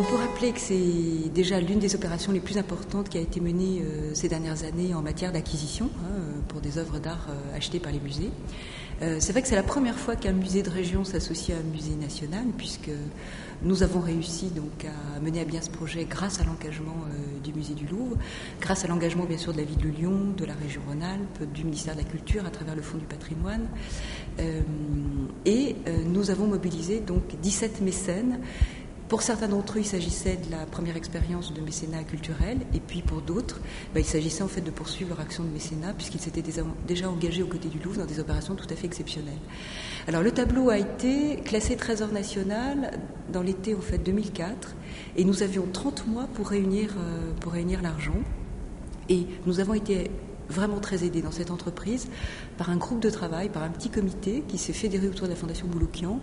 On peut rappeler que c'est déjà l'une des opérations les plus importantes qui a été menée ces dernières années en matière d'acquisition pour des œuvres d'art achetées par les musées. C'est vrai que c'est la première fois qu'un musée de région s'associe à un musée national, puisque nous avons réussi donc à mener à bien ce projet grâce à l'engagement du musée du Louvre, grâce à l'engagement bien sûr de la ville de Lyon, de la région Rhône-Alpes, du ministère de la Culture à travers le Fonds du patrimoine. Et nous avons mobilisé donc 17 mécènes. Pour certains d'entre eux, il s'agissait de la première expérience de mécénat culturel, et puis pour d'autres, il s'agissait en fait de poursuivre leur action de mécénat, puisqu'ils s'étaient déjà engagés aux côtés du Louvre dans des opérations tout à fait exceptionnelles. Alors le tableau a été classé Trésor national dans l'été en fait 2004, et nous avions 30 mois pour réunir l'argent, et nous avons été vraiment très aidé dans cette entreprise par un groupe de travail, par un petit comité qui s'est fédéré autour de la Fondation Boulokian,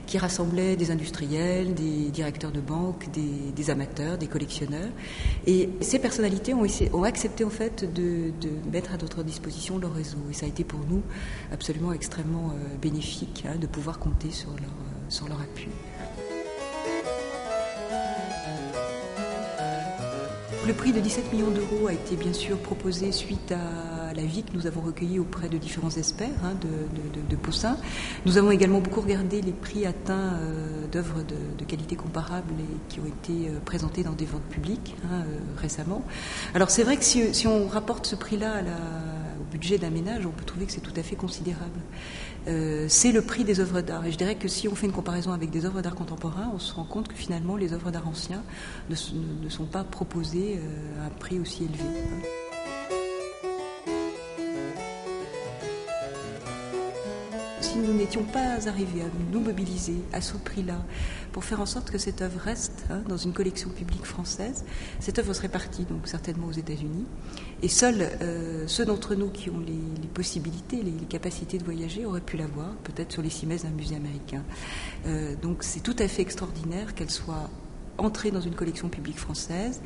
qui rassemblait des industriels, des directeurs de banque, des amateurs, des collectionneurs. Et ces personnalités ont accepté en fait de mettre à notre disposition leur réseau. Et ça a été pour nous absolument extrêmement bénéfique de pouvoir compter sur leur appui. Le prix de 17 millions d'euros a été bien sûr proposé suite à l'avis que nous avons recueilli auprès de différents experts de Poussin. Nous avons également beaucoup regardé les prix atteints d'œuvres de qualité comparable et qui ont été présentés dans des ventes publiques récemment. Alors c'est vrai que si on rapporte ce prix-là au budget d'un ménage, on peut trouver que c'est tout à fait considérable. C'est le prix des œuvres d'art. Et je dirais que si on fait une comparaison avec des œuvres d'art contemporains, on se rend compte que finalement les œuvres d'art anciens ne sont pas proposées à un prix aussi élevé. Si nous n'étions pas arrivés à nous mobiliser à ce prix-là pour faire en sorte que cette œuvre reste dans une collection publique française, cette œuvre serait partie donc certainement aux États-Unis. Et seuls ceux d'entre nous qui ont les possibilités, les capacités de voyager auraient pu la voir, peut-être sur les cimaises d'un musée américain. Donc c'est tout à fait extraordinaire qu'elle soit entrée dans une collection publique française.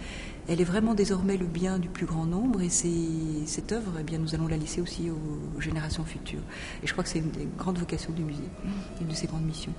Elle est vraiment désormais le bien du plus grand nombre, et cette œuvre, nous allons la laisser aussi aux générations futures. Et je crois que c'est une des grandes vocations du musée, une de ses grandes missions.